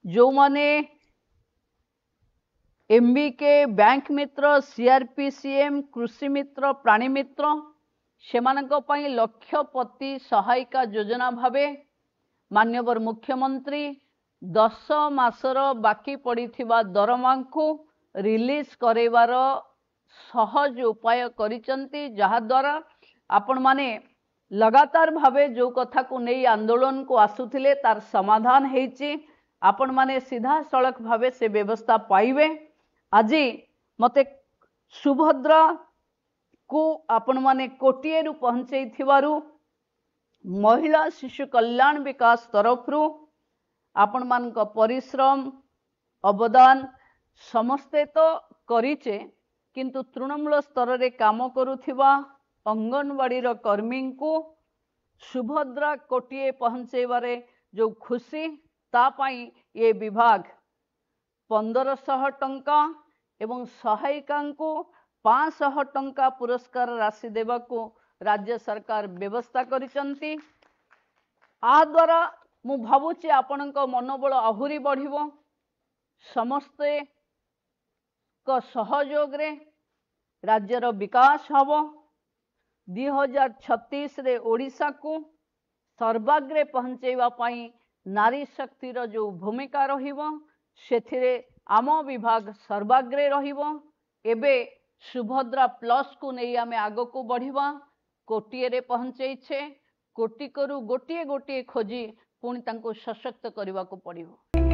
जो माने MBK bank मित्र सीआरपीसीएम कृषि मित्र प्राणी मित्र सेमानक पई लक्षपति सहायिका योजना भावे माननीय मुख्यमंत्री 10 मासर बाकी पड़िथिबा दरमा को रिलीज करेबार सहज उपाय करिसंती जहा द्वारा आपण माने लगातार भावे जो कथा को नहीं आंदोलन को आसुथिले तार समाधान हेची आपण माने सीधा सड़क भावे से व्यवस्था पाइबे। आज मते सुभद्रा को आपण माने कोटिए रु पहुंचे थिबारु महिला शिशु कल्याण विकास तरफ आपण मान परिश्रम अवदान समस्ते तो करिचे किंतु तृणमूल स्तर रे काम करुथिबा अंगनवाड़ी कर्मी को सुभद्रा कोटिए पहुंचेबारे जो खुशी तापाई ये विभाग 1500 टंका एवं सहायिका को 500 टंका पुरस्कार राशि देवा को राज्य सरकार व्यवस्था करिसंती। आ द्वारा मु भावुची आपणक मनोबल आहुरी बढ़िबो समस्ते को सहयोग रे राज्यर विकास हबो 2036 रे ओडिशा को सर्वाग्रे पहुंचेवा पाई नारी शक्तिर जो भूमिका रहिबो सेथिरे आम विभाग सर्वाग्रे रहिबो। एबे सुभद्रा प्लस को नहीं आमे आगो को बढ़िबा कोटिए रे पहुंचेइछे कोटि करू गोटिए गोटिए खोजी पुणी तांको सशक्त करबा को पड़िबो।